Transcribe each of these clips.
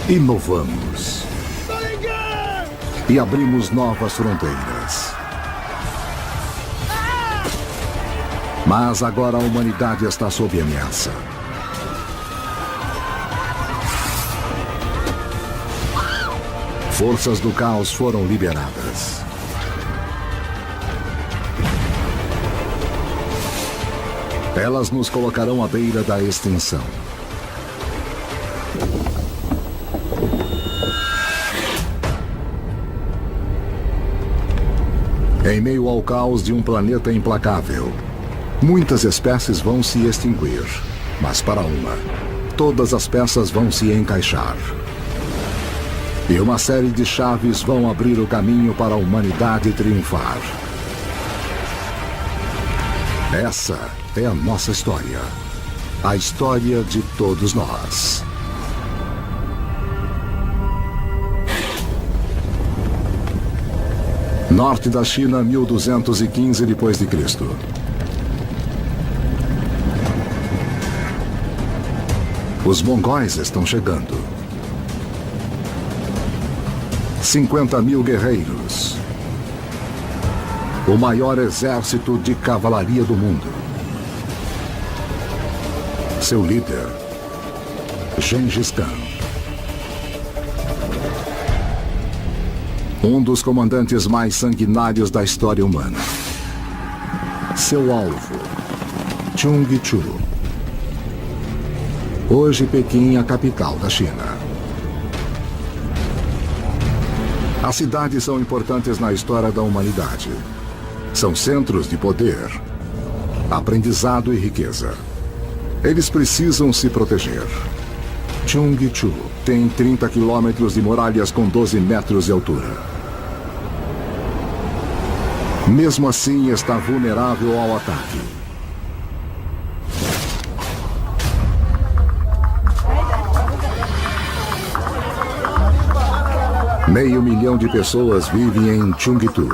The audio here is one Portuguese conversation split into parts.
Inovamos. E abrimos novas fronteiras. Mas agora a humanidade está sob ameaça. Forças do caos foram liberadas. Elas nos colocarão à beira da extinção. Em meio ao caos de um planeta implacável, muitas espécies vão se extinguir, mas para uma, todas as peças vão se encaixar. E uma série de chaves vão abrir o caminho para a humanidade triunfar. Essa é a nossa história. A história de todos nós. Norte da China, 1215 d.C. Os mongóis estão chegando. 50.000 guerreiros. O maior exército de cavalaria do mundo. Seu líder, Gengis Khan. Um dos comandantes mais sanguinários da história humana. Seu alvo, Chungchu. Hoje Pequim, a capital da China. As cidades são importantes na história da humanidade. São centros de poder, aprendizado e riqueza. Eles precisam se proteger. Chungchu tem 30 quilômetros de muralhas com 12 metros de altura. Mesmo assim, está vulnerável ao ataque. Meio milhão de pessoas vivem em Chungchu.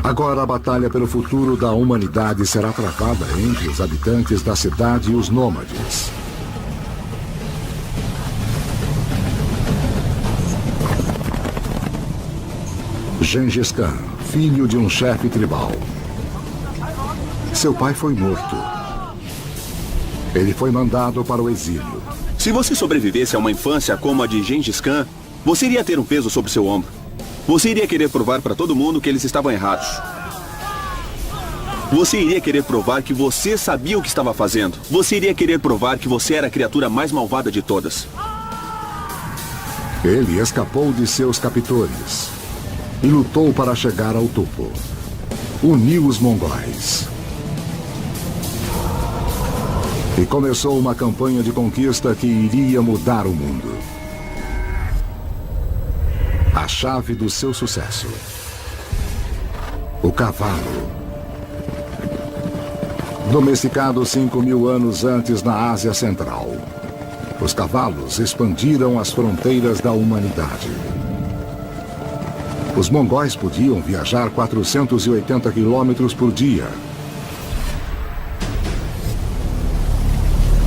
Agora a batalha pelo futuro da humanidade será travada entre os habitantes da cidade e os nômades. Gengis Khan, filho de um chefe tribal. Seu pai foi morto. Ele foi mandado para o exílio. Se você sobrevivesse a uma infância como a de Gengis Khan, você iria ter um peso sobre seu ombro. Você iria querer provar para todo mundo que eles estavam errados. Você iria querer provar que você sabia o que estava fazendo. Você iria querer provar que você era a criatura mais malvada de todas. Ele escapou de seus captores e lutou para chegar ao topo. Uniu os mongóis. E começou uma campanha de conquista que iria mudar o mundo. A chave do seu sucesso. O cavalo. Domesticado 5.000 anos antes na Ásia Central. Os cavalos expandiram as fronteiras da humanidade. Os mongóis podiam viajar 480 quilômetros por dia.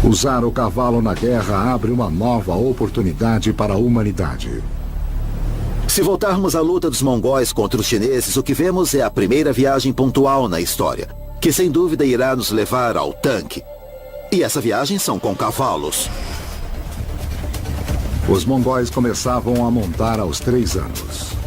Usar o cavalo na guerra abre uma nova oportunidade para a humanidade. Se voltarmos à luta dos mongóis contra os chineses, o que vemos é a primeira viagem pontual na história, que sem dúvida irá nos levar ao tanque. E essa viagem são com cavalos. Os mongóis começavam a montar aos 3 anos.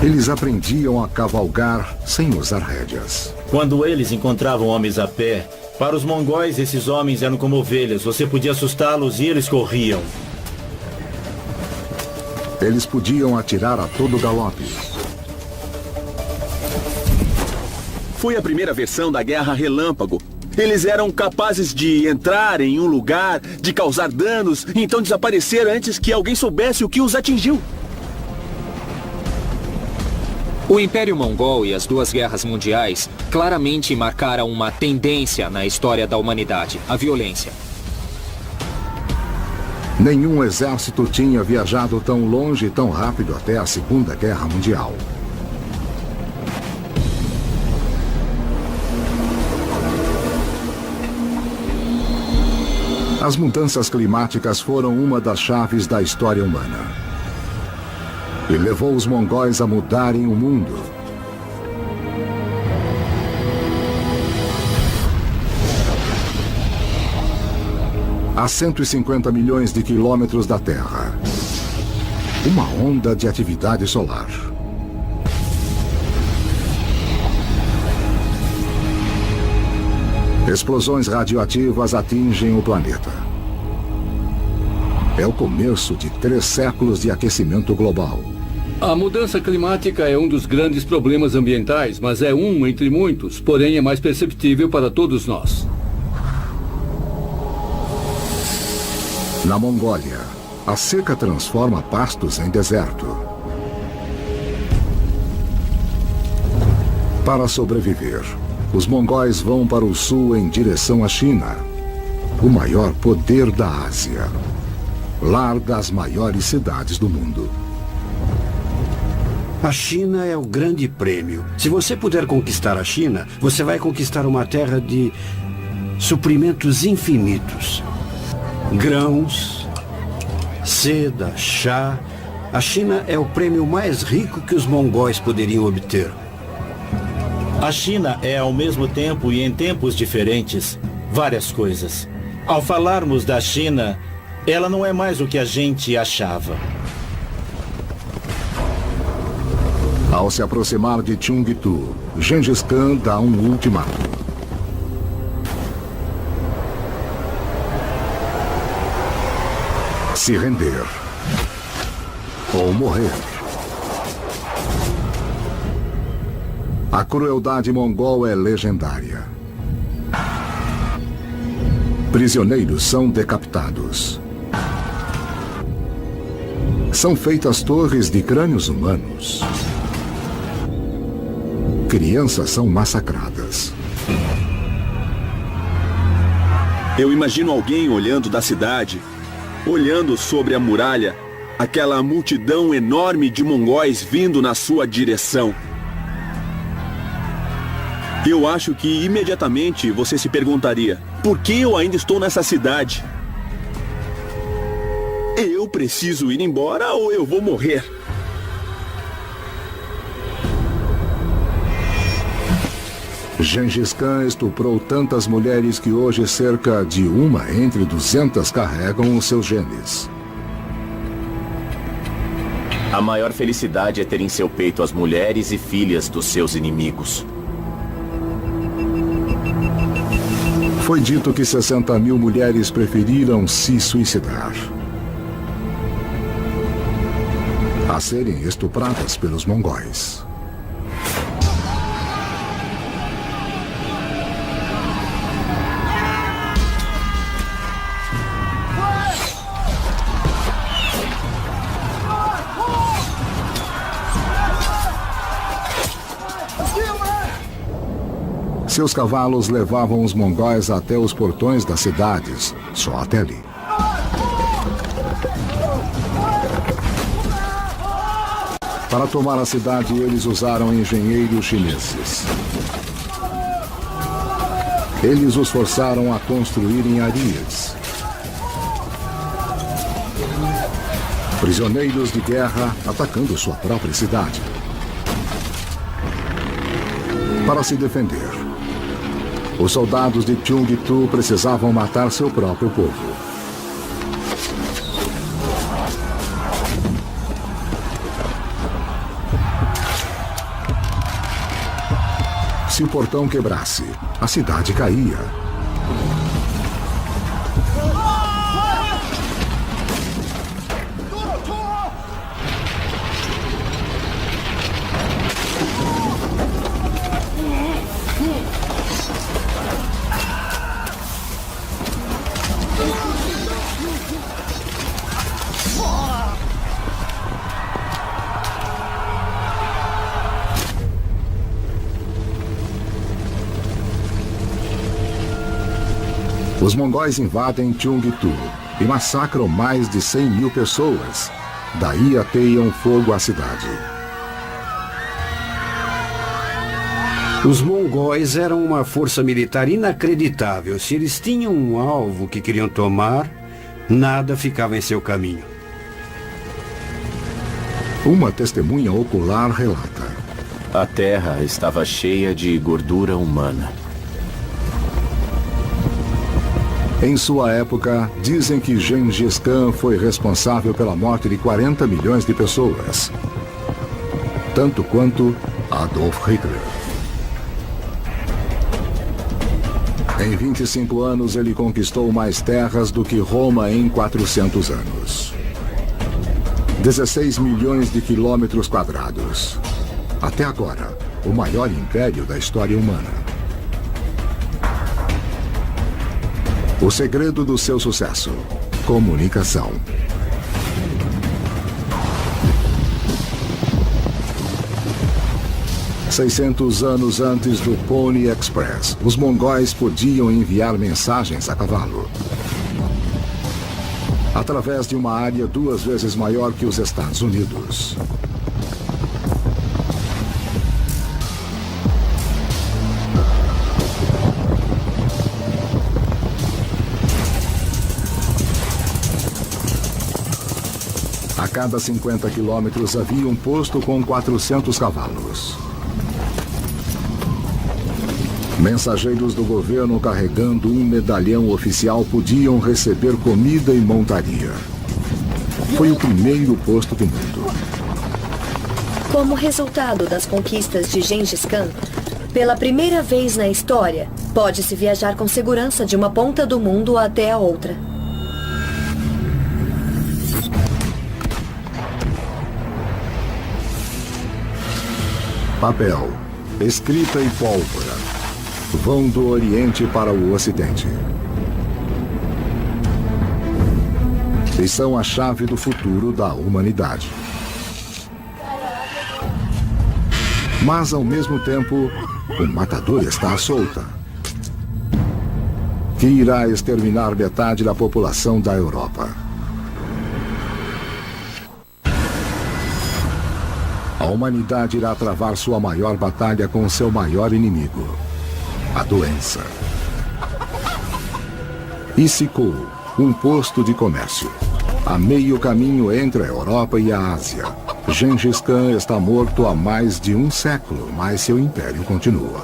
Eles aprendiam a cavalgar sem usar rédeas. Quando eles encontravam homens a pé, para os mongóis esses homens eram como ovelhas. Você podia assustá-los e eles corriam. Eles podiam atirar a todo galope. Foi a primeira versão da Guerra Relâmpago. Eles eram capazes de entrar em um lugar, de causar danos, e então desaparecer antes que alguém soubesse o que os atingiu. O Império Mongol e as duas guerras mundiais claramente marcaram uma tendência na história da humanidade, a violência. Nenhum exército tinha viajado tão longe e tão rápido até a Segunda Guerra Mundial. As mudanças climáticas foram uma das chaves da história humana. E levou os mongóis a mudarem o mundo. A 150 milhões de quilômetros da Terra. Uma onda de atividade solar. Explosões radioativas atingem o planeta. É o começo de 3 séculos de aquecimento global. A mudança climática é um dos grandes problemas ambientais, mas é um entre muitos, porém é mais perceptível para todos nós. Na Mongólia, a seca transforma pastos em deserto. Para sobreviver, os mongóis vão para o sul em direção à China, o maior poder da Ásia, lar das maiores cidades do mundo. A China é o grande prêmio. Se você puder conquistar a China, você vai conquistar uma terra de suprimentos infinitos. Grãos, seda, chá. A China é o prêmio mais rico que os mongóis poderiam obter. A China é, ao mesmo tempo e em tempos diferentes, várias coisas. Ao falarmos da China, ela não é mais o que a gente achava. Ao se aproximar de Cheongju, Gengis Khan dá um ultimato. Se render ou morrer. A crueldade mongol é legendária. Prisioneiros são decapitados. São feitas torres de crânios humanos. Crianças são massacradas. Eu imagino alguém olhando da cidade, olhando sobre a muralha, aquela multidão enorme de mongóis vindo na sua direção. Eu acho que imediatamente você se perguntaria: por que eu ainda estou nessa cidade? Eu preciso ir embora ou eu vou morrer? Gengis Khan estuprou tantas mulheres que hoje cerca de 1 entre 200 carregam os seus genes. A maior felicidade é ter em seu peito as mulheres e filhas dos seus inimigos. Foi dito que 60 mil mulheres preferiram se suicidar a serem estupradas pelos mongóis. Seus cavalos levavam os mongóis até os portões das cidades, só até ali. Para tomar a cidade, eles usaram engenheiros chineses. Eles os forçaram a construírem arias. Prisioneiros de guerra atacando sua própria cidade. Para se defender, os soldados de Cheongju precisavam matar seu próprio povo. Se o portão quebrasse, a cidade caía. Os mongóis invadem Cheongju e massacram mais de 100 mil pessoas. Daí ateiam fogo à cidade. Os mongóis eram uma força militar inacreditável. Se eles tinham um alvo que queriam tomar, nada ficava em seu caminho. Uma testemunha ocular relata: A terra estava cheia de gordura humana. em sua época, dizem que Gengis Khan foi responsável pela morte de 40 milhões de pessoas. Tanto quanto Adolf Hitler. Em 25 anos, ele conquistou mais terras do que Roma em 400 anos. 16 milhões de quilômetros quadrados. Até agora, o maior império da história humana. O segredo do seu sucesso: comunicação. "600 anos antes do Pony Express, os mongóis podiam enviar mensagens a cavalo. Através de uma área 2 vezes maior que os Estados Unidos. A cada 50 quilômetros havia um posto com 400 cavalos. Mensageiros do governo carregando um medalhão oficial podiam receber comida e montaria. Foi o primeiro posto do mundo. Como resultado das conquistas de Gengis Khan, pela primeira vez na história, pode-se viajar com segurança de uma ponta do mundo até a outra. Papel, escrita e pólvora vão do Oriente para o Ocidente. E são a chave do futuro da humanidade. Mas, ao mesmo tempo, o matador está à solta, que irá exterminar metade da população da Europa. A humanidade irá travar sua maior batalha com seu maior inimigo: a doença. Issyk-Kul, um posto de comércio. A meio caminho entre a Europa e a Ásia. Gengis Khan está morto há mais de um século, mas seu império continua.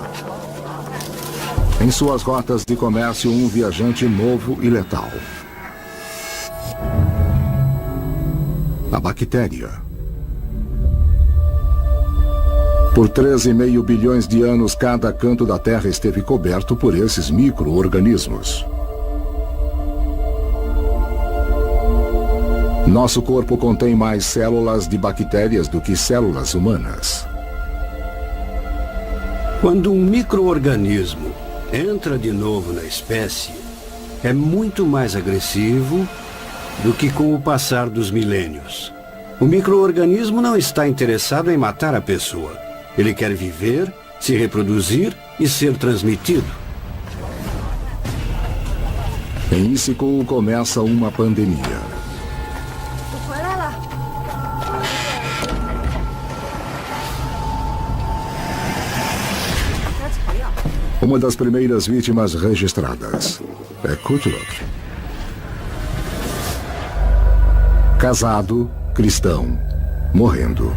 Em suas rotas de comércio, um viajante novo e letal: a bactéria. Por 13,5 bilhões de anos, cada canto da Terra esteve coberto por esses micro-organismos. Nosso corpo contém mais células de bactérias do que células humanas. Quando um micro-organismo entra de novo na espécie, é muito mais agressivo do que com o passar dos milênios. O micro-organismo não está interessado em matar a pessoa. Ele quer viver, se reproduzir e ser transmitido. Em Issyk-Kul começa uma pandemia. Uma das primeiras vítimas registradas é Kutluk. Casado, cristão, morrendo.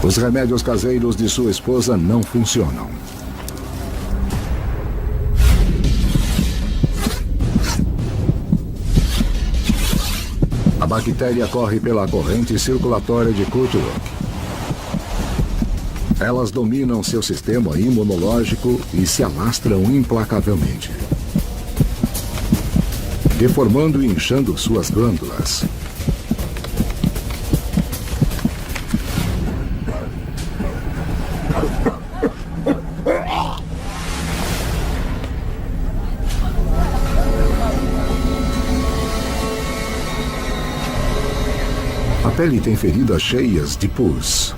Os remédios caseiros de sua esposa não funcionam. A bactéria corre pela corrente circulatória de Kutluk. Elas dominam seu sistema imunológico e se alastram implacavelmente, deformando e inchando suas glândulas. A pele tem feridas cheias de pus.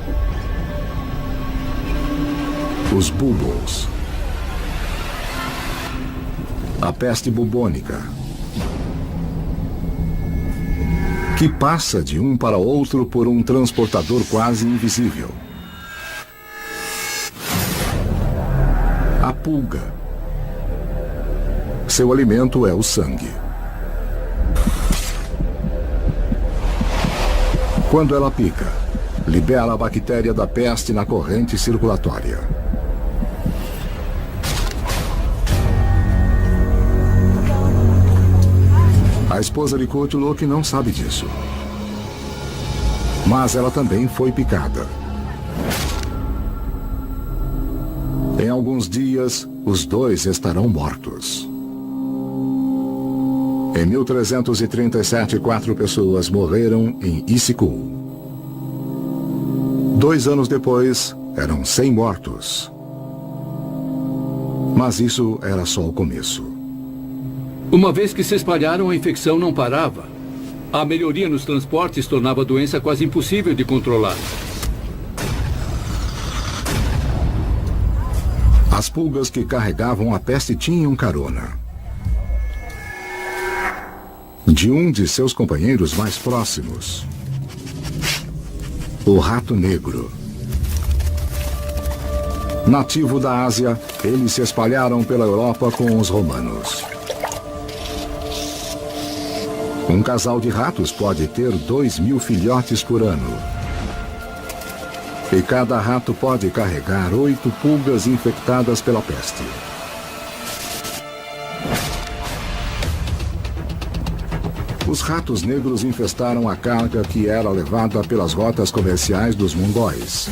Os bulbos. A peste bubônica, que passa de um para outro por um transportador quase invisível. pulga. Seu alimento é o sangue. Quando ela pica, libera a bactéria da peste na corrente circulatória. A esposa de Cthulhu não sabe disso. Mas ela também foi picada. Em alguns dias, os dois estarão mortos. Em 1337, 4 pessoas morreram em Issyk-Kul. 2 anos depois, eram 100 mortos. Mas isso era só o começo. Uma vez que se espalharam, a infecção não parava. A melhoria nos transportes tornava a doença quase impossível de controlar. As pulgas que carregavam a peste tinham carona de um de seus companheiros mais próximos, o rato negro. Nativo da Ásia, eles se espalharam pela Europa com os romanos. Um casal de ratos pode ter 2.000 filhotes por ano. E cada rato pode carregar 8 pulgas infectadas pela peste. Os ratos negros infestaram a carga que era levada pelas rotas comerciais dos mongóis.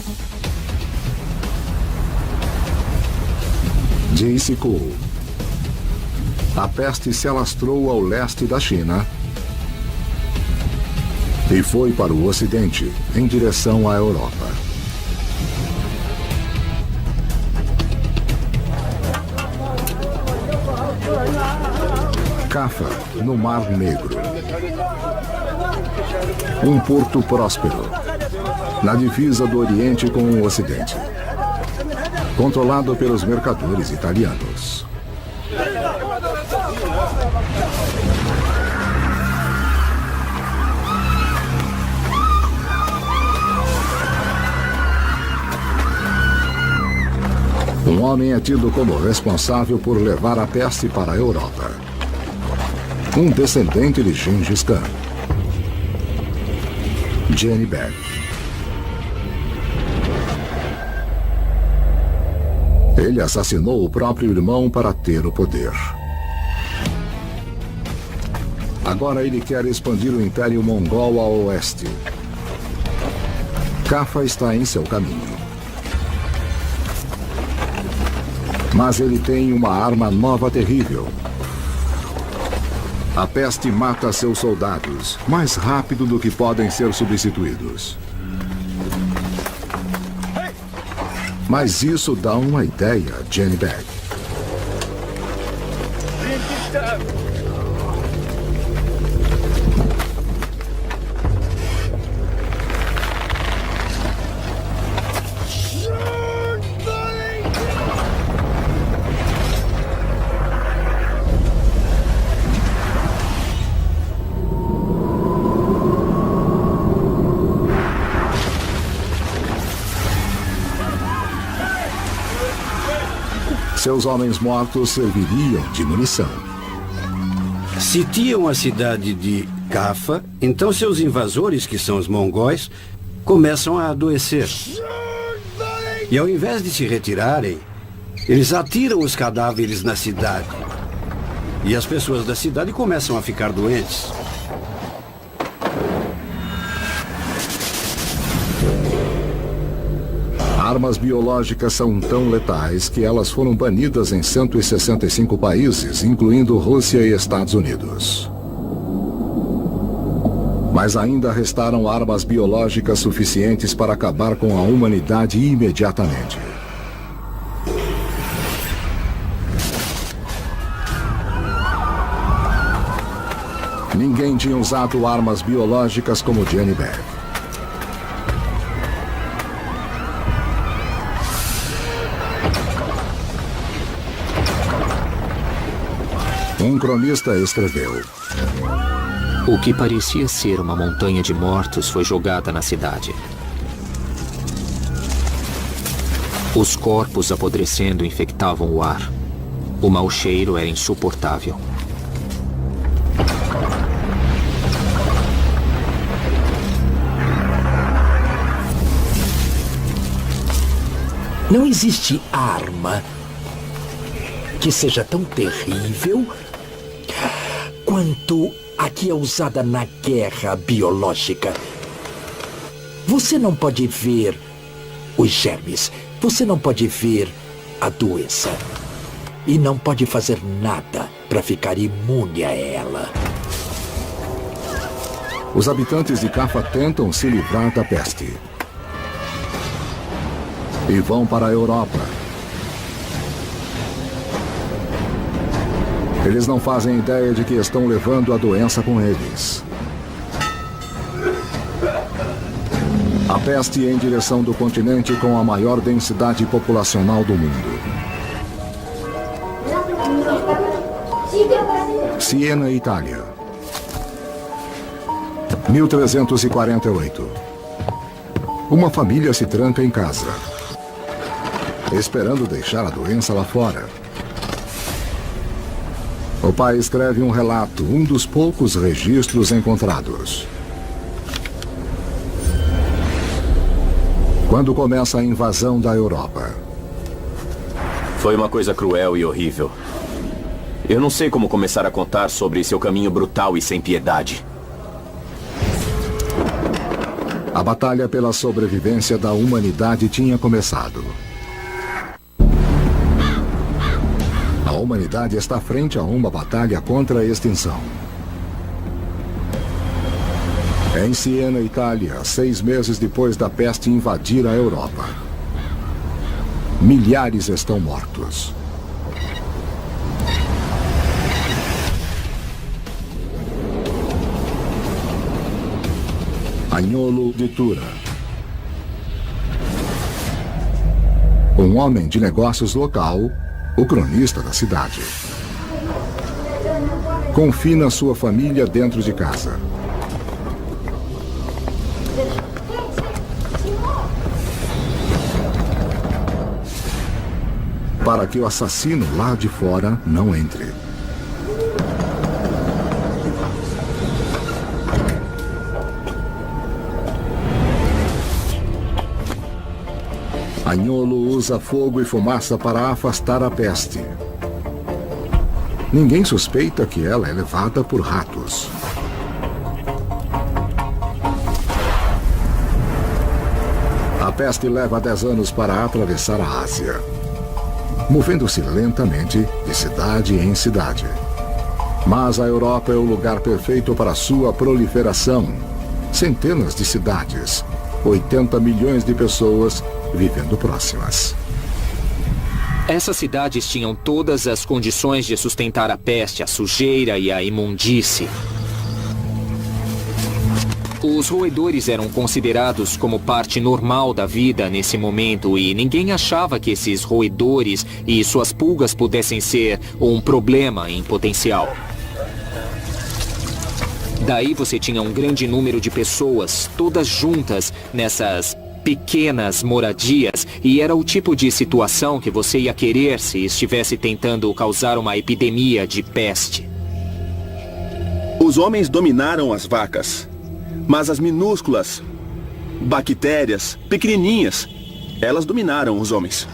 De Issyk-Kul, a peste se alastrou ao leste da China e foi para o ocidente, em direção à Europa. Cafa, no Mar Negro. Um porto próspero, na divisa do Oriente com o Ocidente. Controlado pelos mercadores italianos. Um homem é tido como responsável por levar a peste para a Europa. Um descendente de Gengis Khan. Jenny Bag. Ele assassinou o próprio irmão para ter o poder. Agora ele quer expandir o Império Mongol ao oeste. Cafa está em seu caminho. Mas ele tem uma arma nova terrível. A peste mata seus soldados mais rápido do que podem ser substituídos. Mas isso dá uma ideia, Jenny Bag. Seus homens mortos serviriam de munição. Sitiam a cidade de Cafa, então seus invasores, que são os mongóis, começam a adoecer. E ao invés de se retirarem, eles atiram os cadáveres na cidade. E as pessoas da cidade começam a ficar doentes. Armas biológicas são tão letais que elas foram banidas em 165 países, incluindo Rússia e Estados Unidos. Mas ainda restaram armas biológicas suficientes para acabar com a humanidade imediatamente. Ninguém tinha usado armas biológicas como Jenny Bag. Um cronista escreveu: O que parecia ser uma montanha de mortos foi jogada na cidade. Os corpos apodrecendo infectavam o ar. O mau cheiro era insuportável. Não existe arma que seja tão terrível quanto a que é usada na guerra biológica. Você não pode ver os germes, você não pode ver a doença e não pode fazer nada para ficar imune a ela. Os habitantes de Cafa tentam se livrar da peste e vão para a Europa. Eles não fazem ideia de que estão levando a doença com eles. A peste em direção do continente com a maior densidade populacional do mundo. Siena, Itália. 1348. Uma família se tranca em casa, esperando deixar a doença lá fora. O pai escreve um relato, um dos poucos registros encontrados. Quando começa a invasão da Europa. Foi uma coisa cruel e horrível. Eu não sei como começar a contar sobre seu caminho brutal e sem piedade. A batalha pela sobrevivência da humanidade tinha começado. A humanidade está frente a uma batalha contra a extinção. Em Siena, Itália, 6 meses depois da peste invadir a Europa. Milhares estão mortos. Agnolo de Tura. Um homem de negócios local, o cronista da cidade. Confina sua família dentro de casa. Para que o assassino lá de fora não entre. Agnolo usa fogo e fumaça para afastar a peste. Ninguém suspeita que ela é levada por ratos. A peste leva 10 anos para atravessar a Ásia, movendo-se lentamente de cidade em cidade. Mas a Europa é o lugar perfeito para sua proliferação. Centenas de cidades, 80 milhões de pessoas vivendo próximas. Essas cidades tinham todas as condições de sustentar a peste, a sujeira e a imundície. Os roedores eram considerados como parte normal da vida nesse momento e ninguém achava que esses roedores e suas pulgas pudessem ser um problema em potencial. Daí você tinha um grande número de pessoas, todas juntas nessas pequenas moradias, e era o tipo de situação que você ia querer se estivesse tentando causar uma epidemia de peste. Os homens dominaram as vacas, mas as minúsculas bactérias, pequenininhas, elas dominaram os homens.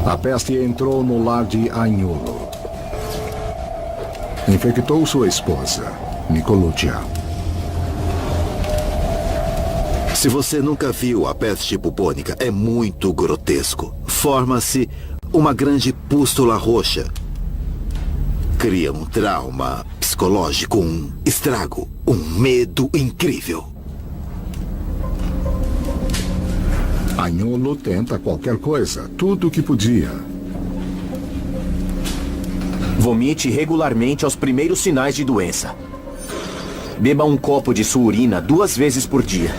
A peste entrou no lar de Agnolo. Infectou sua esposa, Nicoluccia. Se você nunca viu a peste bubônica, é muito grotesco. Forma-se uma grande pústula roxa. Cria um trauma psicológico, um estrago, um medo incrível. Agnolo tenta qualquer coisa, tudo o que podia. Vomite regularmente aos primeiros sinais de doença. Beba um copo de sua urina 2 vezes por dia.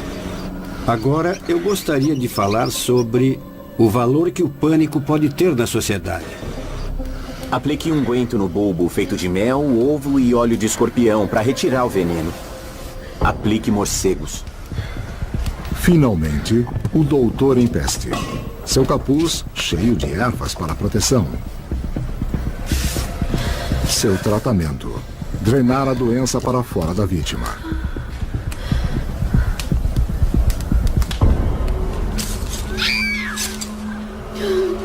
Agora, eu gostaria de falar sobre o valor que o pânico pode ter na sociedade. Aplique um unguento no bulbo feito de mel, ovo e óleo de escorpião para retirar o veneno. Aplique morcegos. Finalmente, o doutor em peste. Seu capuz cheio de ervas para proteção. Seu tratamento: drenar a doença para fora da vítima.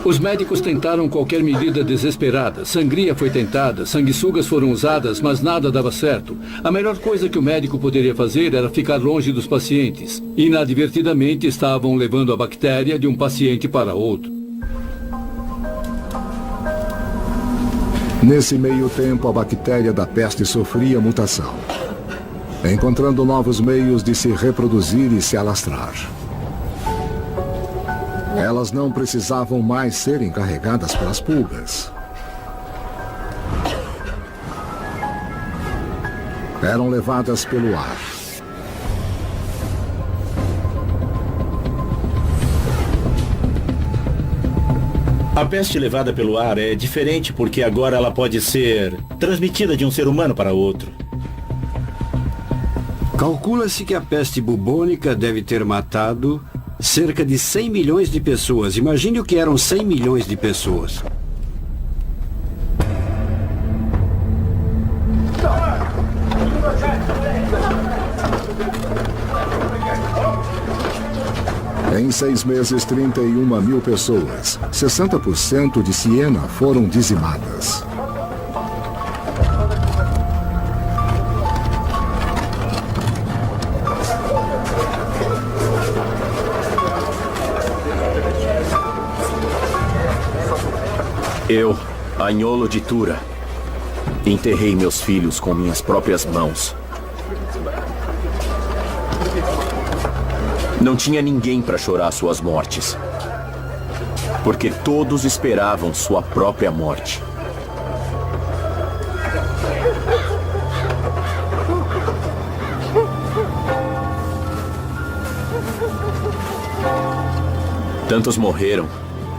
Os médicos tentaram qualquer medida desesperada. Sangria foi tentada, sanguessugas foram usadas, mas nada dava certo. A melhor coisa que o médico poderia fazer era ficar longe dos pacientes. Inadvertidamente estavam levando a bactéria de um paciente para outro. Nesse meio tempo, a bactéria da peste sofria mutação, encontrando novos meios de se reproduzir e se alastrar. Elas não precisavam mais serem carregadas pelas pulgas. Eram levadas pelo ar. A peste levada pelo ar é diferente porque agora ela pode ser transmitida de um ser humano para outro. Calcula-se que a peste bubônica deve ter matado cerca de 100 milhões de pessoas. Imagine o que eram 100 milhões de pessoas. Em 6 meses, 31 mil pessoas, 60% de Siena, foram dizimadas. Eu, Agnolo de Tura, enterrei meus filhos com minhas próprias mãos. Não tinha ninguém para chorar suas mortes, porque todos esperavam sua própria morte. Tantos morreram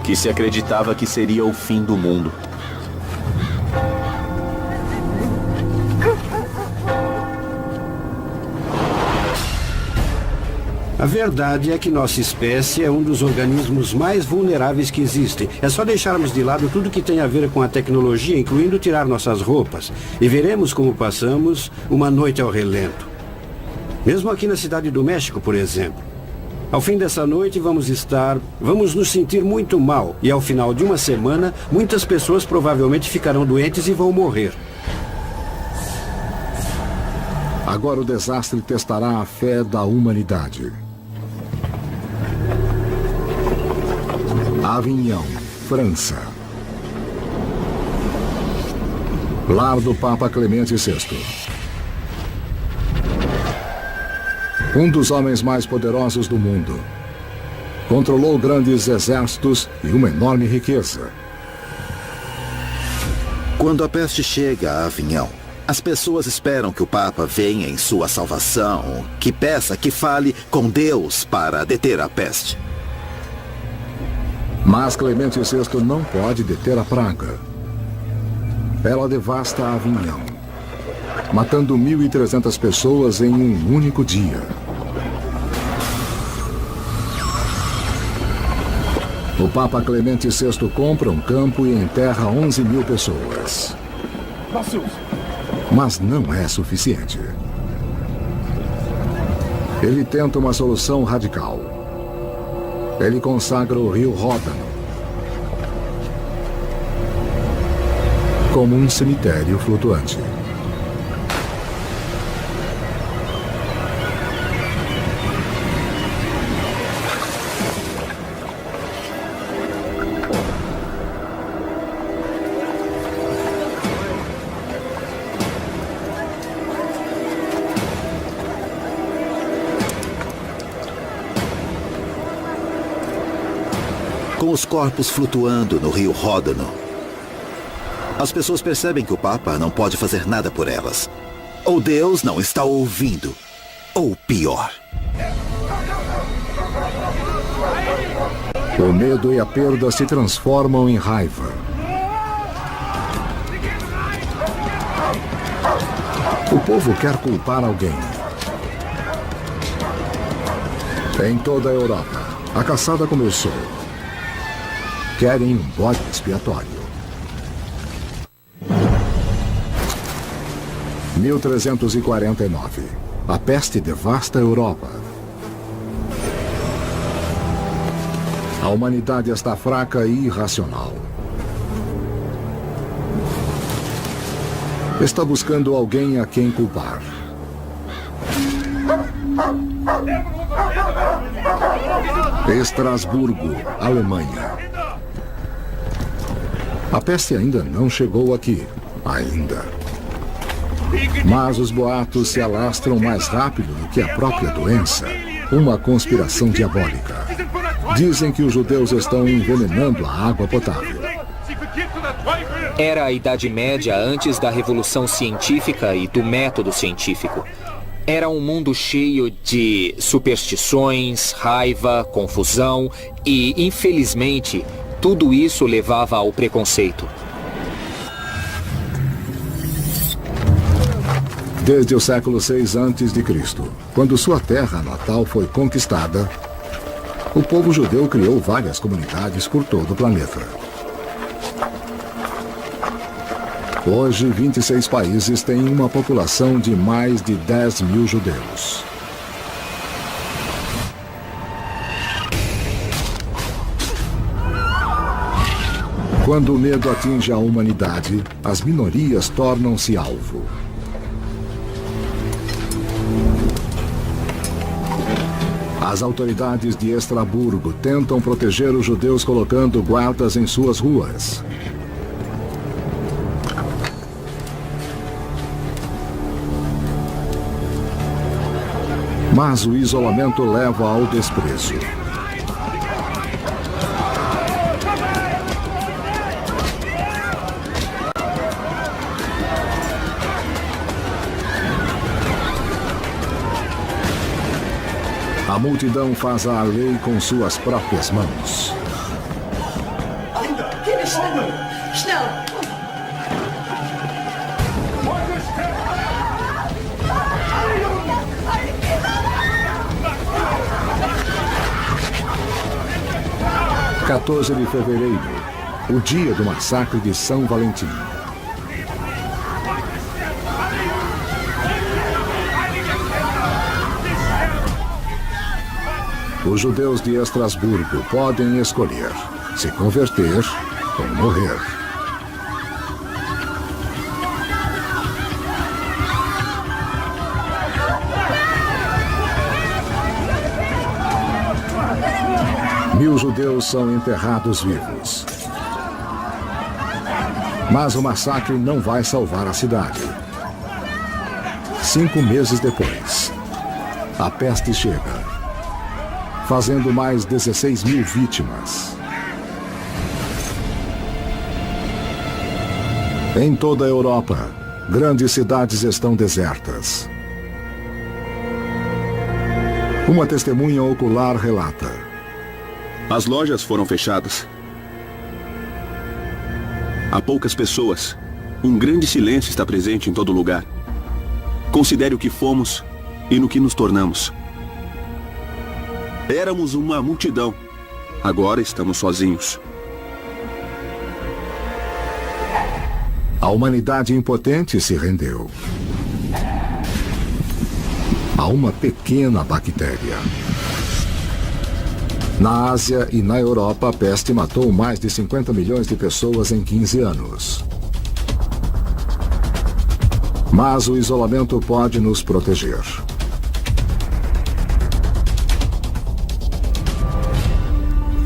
que se acreditava que seria o fim do mundo. A verdade é que nossa espécie é um dos organismos mais vulneráveis que existem. É só deixarmos de lado tudo que tem a ver com a tecnologia, incluindo tirar nossas roupas, e veremos como passamos uma noite ao relento. Mesmo aqui na cidade do México, por exemplo. Ao fim dessa noite vamos nos sentir muito mal, e ao final de uma semana, muitas pessoas provavelmente ficarão doentes e vão morrer. Agora o desastre testará a fé da humanidade. Avignon, França. Lar do Papa Clemente VI. Um dos homens mais poderosos do mundo. Controlou grandes exércitos e uma enorme riqueza. Quando a peste chega a Avignon, as pessoas esperam que o Papa venha em sua salvação, que peça, que fale com Deus para deter a peste. Mas Clemente VI não pode deter a praga. Ela devasta Avignon, matando 1.300 pessoas em um único dia. O Papa Clemente VI compra um campo e enterra 11 mil pessoas. Mas não é suficiente. Ele tenta uma solução radical. Ele consagra o rio Ródano como um cemitério flutuante. Com os corpos flutuando no rio Ródano, as pessoas percebem que o Papa não pode fazer nada por elas. Ou Deus não está ouvindo. Ou pior. O medo e a perda se transformam em raiva. O povo quer culpar alguém. Em toda a Europa, a caçada começou. Querem um bode expiatório. 1349. A peste devasta a Europa. A humanidade está fraca e irracional. Está buscando alguém a quem culpar. Estrasburgo, Alemanha. A peste ainda não chegou aqui. Ainda. Mas os boatos se alastram mais rápido do que a própria doença. Uma conspiração diabólica. Dizem que os judeus estão envenenando a água potável. Era a Idade Média antes da Revolução Científica e do método científico. Era um mundo cheio de superstições, raiva, confusão e, infelizmente, tudo isso levava ao preconceito. Desde o século VI a.C., quando sua terra natal foi conquistada, o povo judeu criou várias comunidades por todo o planeta. Hoje, 26 países têm uma população de mais de 10 mil judeus. Quando o medo atinge a humanidade, as minorias tornam-se alvo. As autoridades de Estrasburgo tentam proteger os judeus colocando guardas em suas ruas. Mas o isolamento leva ao desprezo. A multidão faz a lei com suas próprias mãos. 14 de fevereiro, o dia do massacre de São Valentim. Os judeus de Estrasburgo podem escolher se converter ou morrer. Mil judeus são enterrados vivos. Mas o massacre não vai salvar a cidade. 5 meses depois, a peste chega, fazendo mais 16 mil vítimas. Em toda a Europa, grandes cidades estão desertas. Uma testemunha ocular relata: as lojas foram fechadas. Há poucas pessoas. Um grande silêncio está presente em todo lugar. Considere o que fomos e no que nos tornamos. Éramos uma multidão. Agora estamos sozinhos. A humanidade impotente se rendeu a uma pequena bactéria. Na Ásia e na Europa, a peste matou mais de 50 milhões de pessoas em 15 anos. Mas o isolamento pode nos proteger.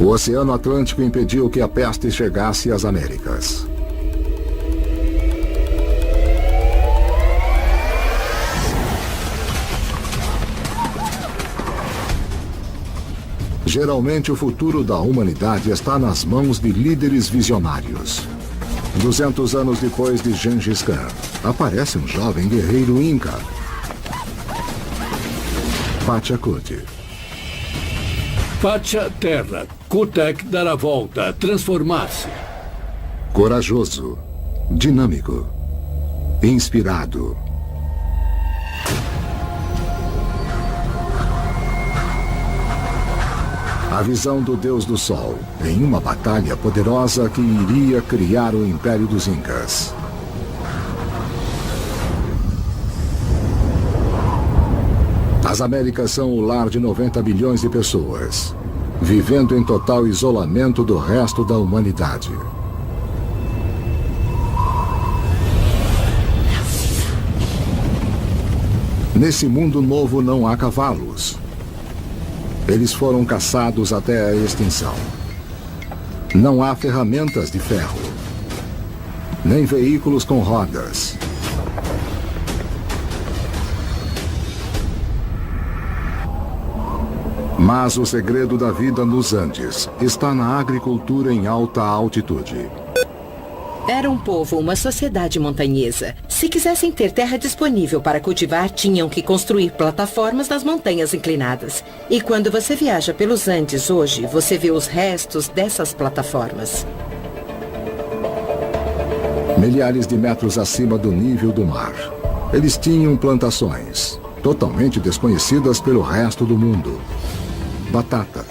O Oceano Atlântico impediu que a peste chegasse às Américas. Geralmente, o futuro da humanidade está nas mãos de líderes visionários. 200 anos depois de Gengis Khan, aparece um jovem guerreiro inca, Pachacute. Pacha, terra. Kutek, dar a volta, transformar-se. Corajoso, dinâmico, inspirado. A visão do Deus do Sol em uma batalha poderosa que iria criar o Império dos Incas. As Américas são o lar de 90 bilhões de pessoas, vivendo em total isolamento do resto da humanidade. Nesse mundo novo não há cavalos. Eles foram caçados até a extinção. Não há ferramentas de ferro, nem veículos com rodas. Mas o segredo da vida nos Andes está na agricultura em alta altitude. Era um povo, uma sociedade montanhesa. Se quisessem ter terra disponível para cultivar, tinham que construir plataformas nas montanhas inclinadas. E quando você viaja pelos Andes hoje, você vê os restos dessas plataformas. Milhares de metros acima do nível do mar. Eles tinham plantações, totalmente desconhecidas pelo resto do mundo. Batata,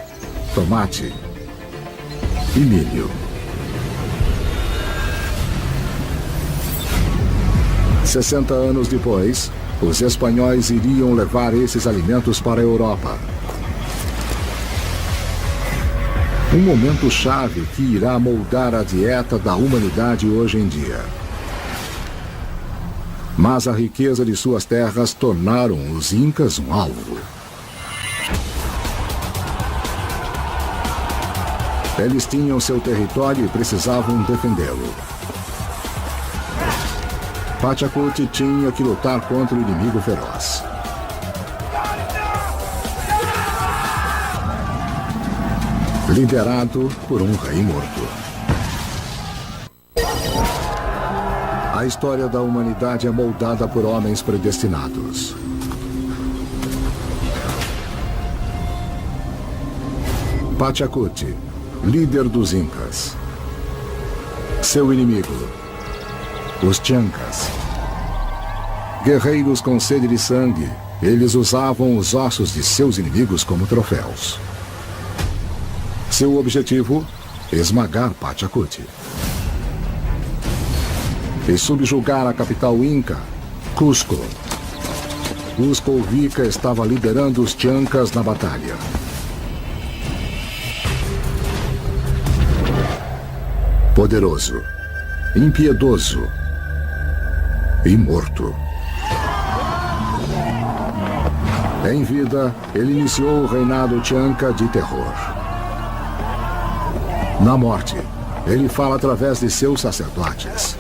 tomate e milho. 60 anos depois, os espanhóis iriam levar esses alimentos para a Europa. Um momento chave que irá moldar a dieta da humanidade hoje em dia. Mas a riqueza de suas terras tornaram os Incas um alvo. Eles tinham seu território e precisavam defendê-lo. Pachacuti tinha que lutar contra o inimigo feroz. Liderado por um rei morto. A história da humanidade é moldada por homens predestinados. Pachacuti, líder dos Incas. Seu inimigo, os Chancas. Guerreiros com sede de sangue, eles usavam os ossos de seus inimigos como troféus. Seu objetivo, esmagar Pachacuti. E subjugar a capital Inca, Cusco. Cusco Vica estava liderando os Chancas na batalha. Poderoso, impiedoso e morto. Em vida, ele iniciou o reinado Chanca de terror. Na morte, ele fala através de seus sacerdotes.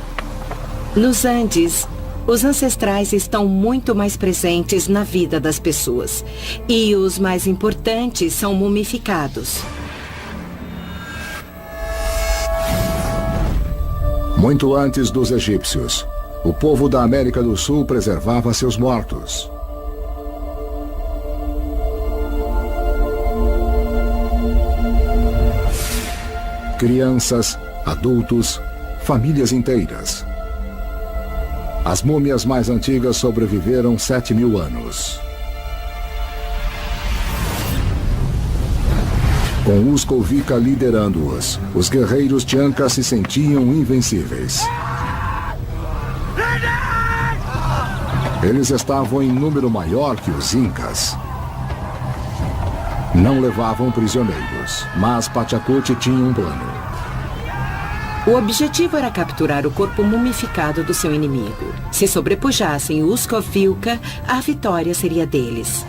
Nos Andes, os ancestrais estão muito mais presentes na vida das pessoas. E os mais importantes são mumificados. Muito antes dos egípcios, o povo da América do Sul preservava seus mortos. Crianças, adultos, famílias inteiras. As múmias mais antigas sobreviveram 7.000 anos. Com Cusco Vica liderando-os, os guerreiros Chancas se sentiam invencíveis. Eles estavam em número maior que os Incas. Não levavam prisioneiros, mas Pachacuti tinha um plano. O objetivo era capturar o corpo mumificado do seu inimigo. Se sobrepujassem Cusco Vica, a vitória seria deles.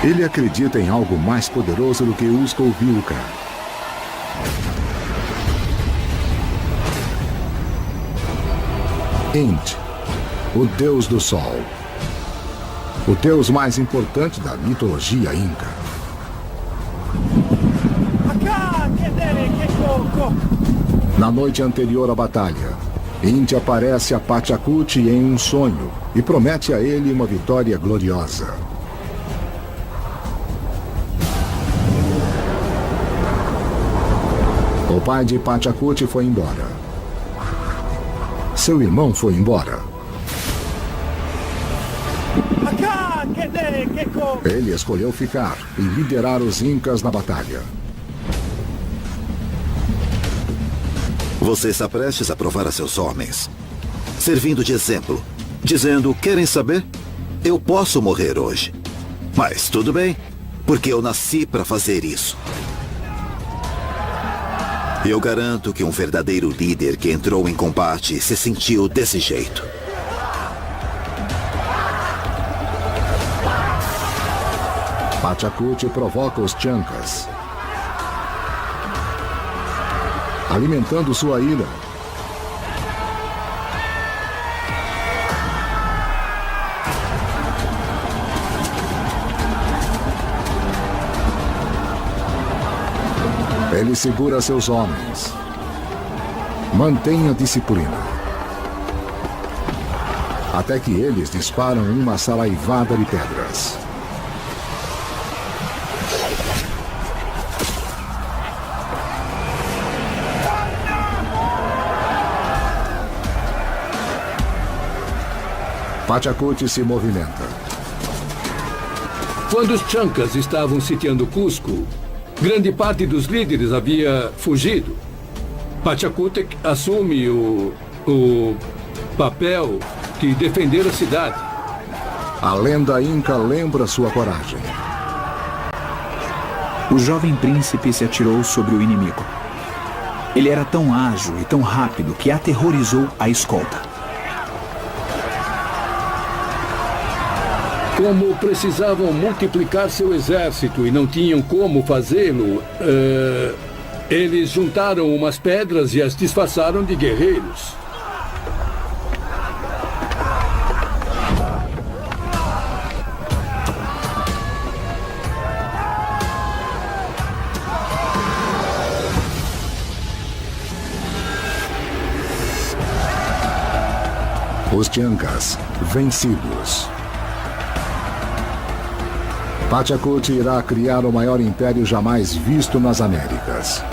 Ele acredita em algo mais poderoso do que Cusco Vica. Int, o deus do sol. O deus mais importante da mitologia inca. Na noite anterior à batalha, Int aparece a Pachacuti em um sonho e promete a ele uma vitória gloriosa. O pai de Pachacuti foi embora. Seu irmão foi embora. Ele escolheu ficar e liderar os Incas na batalha. Você está prestes a provar a seus homens, servindo de exemplo, dizendo, querem saber? Eu posso morrer hoje. Mas tudo bem, porque eu nasci para fazer isso. Eu garanto que um verdadeiro líder que entrou em combate se sentiu desse jeito. Pachacute provoca os Chancas, alimentando sua ira. Ele segura seus homens. Mantenha disciplina. Até que eles disparam uma saraivada de pedras. Pachacute se movimenta. Quando os Chancas estavam sitiando Cusco, grande parte dos líderes havia fugido. Pachacute assume o papel de defender a cidade. A lenda inca lembra sua coragem. O jovem príncipe se atirou sobre o inimigo. Ele era tão ágil e tão rápido que aterrorizou a escolta. Como precisavam multiplicar seu exército e não tinham como fazê-lo, eles juntaram umas pedras e as disfarçaram de guerreiros. Os Chancas, vencidos. Pachacute irá criar o maior império jamais visto nas Américas.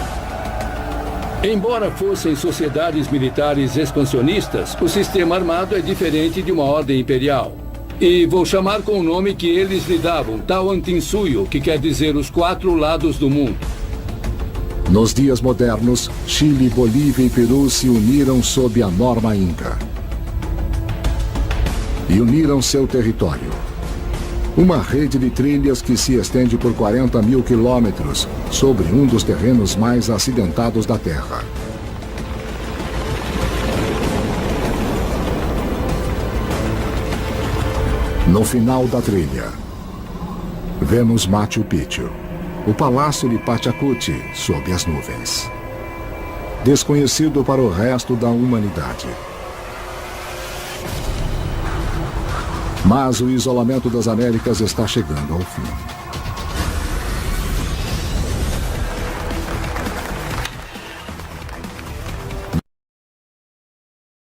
Embora fossem sociedades militares expansionistas, o sistema armado é diferente de uma ordem imperial. E vou chamar com o nome que eles lhe davam, Tawantinsuyo, que quer dizer os 4 lados do mundo. Nos dias modernos, Chile, Bolívia e Peru se uniram sob a norma inca. E uniram seu território. Uma rede de trilhas que se estende por 40 mil quilômetros sobre um dos terrenos mais acidentados da Terra. No final da trilha, vemos Machu Picchu, o palácio de Pachacute sob as nuvens. Desconhecido para o resto da humanidade. Mas o isolamento das Américas está chegando ao fim.